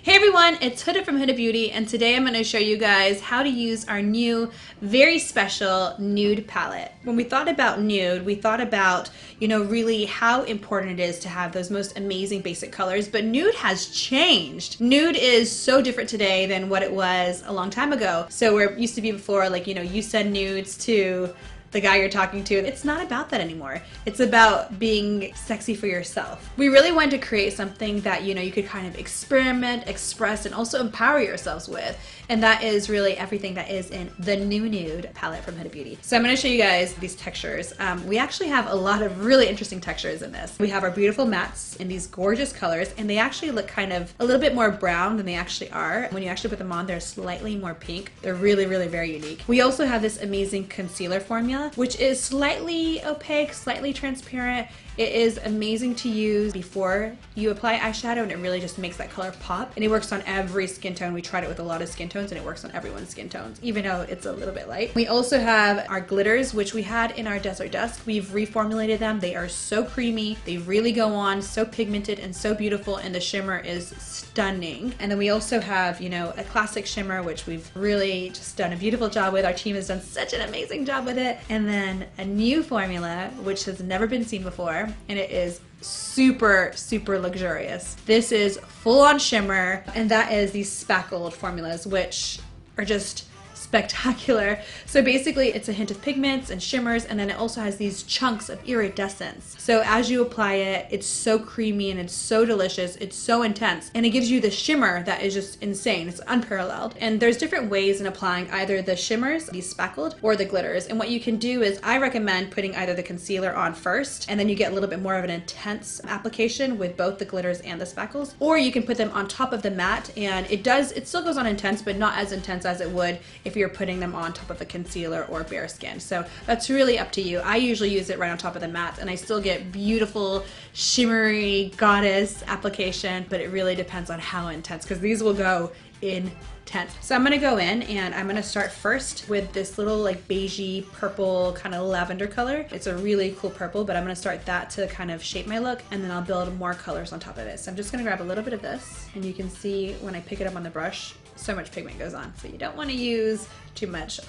Hey everyone, it's Huda from Huda Beauty, and today I'm going to show you guys how to use our new, very special nude palette. When we thought about nude, we thought about, really how important it is to have those most amazing basic colors, but nude has changed. Nude is so different today than what it was a long time ago. So where it used to be before, you send nudes to the guy you're talking to, it's not about that anymore. It's about being sexy for yourself. We really wanted to create something that, you could kind of experiment, express, and also empower yourselves with. And that is really everything that is in the new Nude palette from Huda Beauty. So I'm gonna show you guys these textures. We actually have a lot of really interesting textures in this. We have our beautiful mattes in these gorgeous colors, and they actually look kind of a little bit more brown than they actually are. When you actually put them on, they're slightly more pink. They're really, really very unique. We also have this amazing concealer formula, which is slightly opaque, slightly transparent. It is amazing to use before you apply eyeshadow, and it really just makes that color pop. And it works on every skin tone. We tried it with a lot of skin tones, and it works on everyone's skin tones, even though it's a little bit light. We also have our glitters, which we had in our Desert Dusk. We've reformulated them. They are so creamy. They really go on, so pigmented and so beautiful, and the shimmer is stunning. And then we also have, a classic shimmer, which we've really just done a beautiful job with. Our team has done such an amazing job with it. And then a new formula, which has never been seen before, and it is super, super luxurious. This is full-on shimmer, and that is these spackled formulas, which are just spectacular. So basically it's a hint of pigments and shimmers, and then it also has these chunks of iridescence. So as you apply it, it's so creamy and it's so delicious, it's so intense, and it gives you the shimmer that is just insane. It's unparalleled. And there's different ways in applying either the shimmers, these spackled, or the glitters. And what you can do is I recommend putting either the concealer on first, and then you get a little bit more of an intense application with both the glitters and the spackles, or you can put them on top of the matte, and it still goes on intense, but not as intense as it would if you're putting them on top of a concealer or bare skin. So that's really up to you. I usually use it right on top of the matte, and I still get beautiful shimmery goddess application, but it really depends on how intense, because these will go intense. So I'm gonna go in, and I'm gonna start first with this little like beigey purple kind of lavender color. It's a really cool purple, but I'm gonna start that to kind of shape my look, and then I'll build more colors on top of it. So I'm just gonna grab a little bit of this, and you can see when I pick it up on the brush, so much pigment goes on. So you don't want to use too much.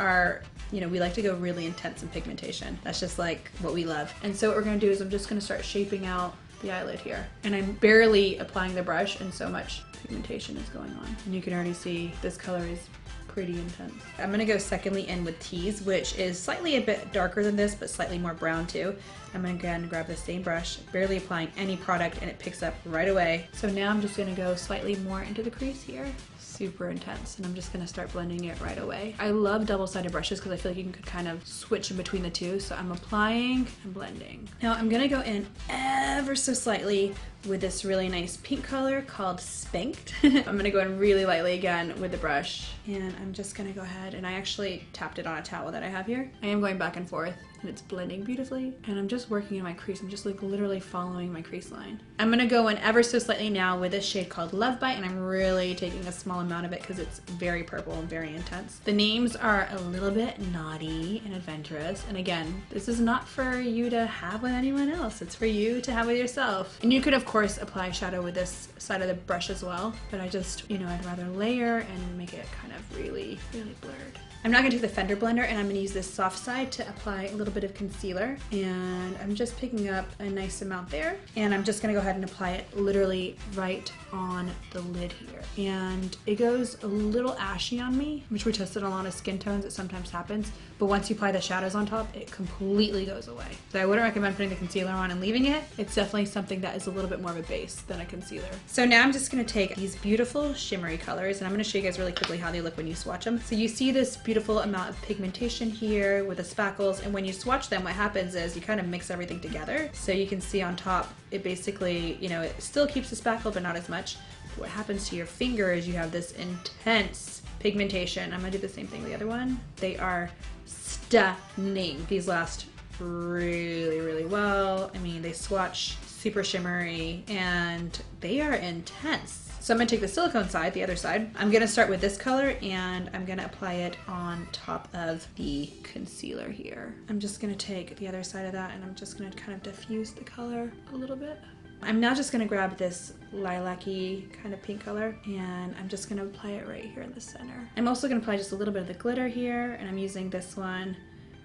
We like to go really intense in pigmentation. That's just like what we love. And so what we're gonna do is I'm just gonna start shaping out the eyelid here. And I'm barely applying the brush, and so much pigmentation is going on. And you can already see this color is pretty intense. I'm gonna go secondly in with Tease, which is slightly a bit darker than this, but slightly more brown too. I'm gonna go ahead and grab the same brush, barely applying any product, and it picks up right away. So now I'm just gonna go slightly more into the crease here. Super intense, and I'm just gonna start blending it right away. I love double-sided brushes because I feel like you can kind of switch in between the two. So I'm applying and blending. Now I'm gonna go in ever so slightly with this really nice pink color called Spanked. I'm gonna go in really lightly again with the brush, and I'm just gonna go ahead, and I actually tapped it on a towel that I have here. I am going back and forth, and it's blending beautifully, and I'm just working in my crease. I'm just like literally following my crease line. I'm gonna go in ever so slightly now with this shade called Love Bite, and I'm really taking a small amount of it because it's very purple and very intense. The names are a little bit naughty and adventurous, and again, this is not for you to have with anyone else. It's for you to have with yourself. And you could of course apply shadow with this side of the brush as well, but I just, I'd rather layer and make it kind of really, really blurred. I'm now gonna take the Fender blender, and I'm gonna use this soft side to apply a little bit of concealer, and I'm just picking up a nice amount there, and I'm just gonna go ahead and apply it literally right on the lid here. And it goes a little ashy on me, which we tested on a lot of skin tones. It sometimes happens, but once you apply the shadows on top, it completely goes away. So I wouldn't recommend putting the concealer on and leaving it. It's definitely something that is a little bit more of a base than a concealer. So now I'm just gonna take these beautiful shimmery colors, and I'm gonna show you guys really quickly how they look when you swatch them. So you see this beautiful amount of pigmentation here with the spackles, and when you swatch them, what happens is you kind of mix everything together. So you can see on top, it basically, it still keeps the spackle, but not as much. What happens to your finger is you have this intense pigmentation. I'm gonna do the same thing with the other one. They are stunning. These last really, really well. I mean, they swatch super shimmery, and they are intense. So I'm gonna take the silicone side, the other side. I'm gonna start with this color, and I'm gonna apply it on top of the concealer here. I'm just gonna take the other side of that, and I'm just gonna kind of diffuse the color a little bit. I'm now just gonna grab this lilac-y kind of pink color, and I'm just gonna apply it right here in the center. I'm also gonna apply just a little bit of the glitter here, and I'm using this one,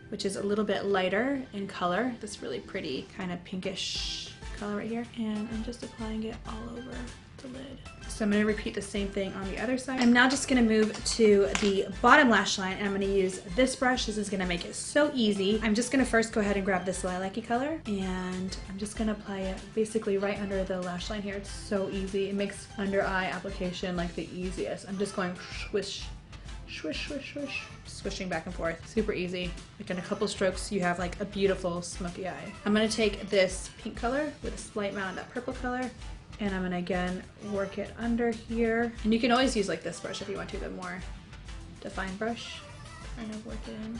which is a little bit lighter in color. This really pretty kind of pinkish color right here. And I'm just applying it all over the lid. So I'm gonna repeat the same thing on the other side. I'm now just gonna move to the bottom lash line, and I'm gonna use this brush. This is gonna make it so easy. I'm just gonna first go ahead and grab this lilac-y color, and I'm just gonna apply it basically right under the lash line here. It's so easy. It makes under eye application like the easiest. I'm just going swish, swish, swish, swish, swishing back and forth. Super easy. Like in a couple strokes, you have like a beautiful smoky eye. I'm gonna take this pink color with a slight amount of that purple color, and I'm gonna again work it under here. And you can always use like this brush if you want to, the more defined brush. Kind of work it in. And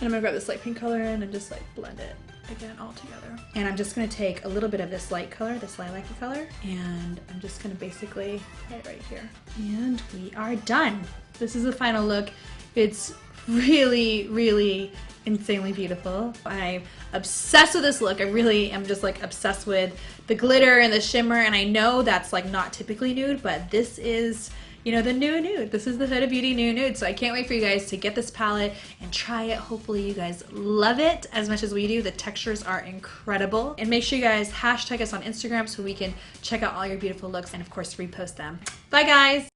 I'm gonna grab this light pink color in and just like blend it again all together. And I'm just gonna take a little bit of this light color, this lilac-y color, and I'm just gonna basically apply it right here. And we are done. This is the final look. It's really, really insanely beautiful. I'm obsessed with this look. I really am just like obsessed with the glitter and the shimmer, and I know that's like not typically nude, but this is, you know, the new nude. This is the Huda Beauty new nude. So I can't wait for you guys to get this palette and try it. Hopefully you guys love it as much as we do. The textures are incredible. And make sure you guys hashtag us on Instagram so we can check out all your beautiful looks and of course repost them. Bye guys.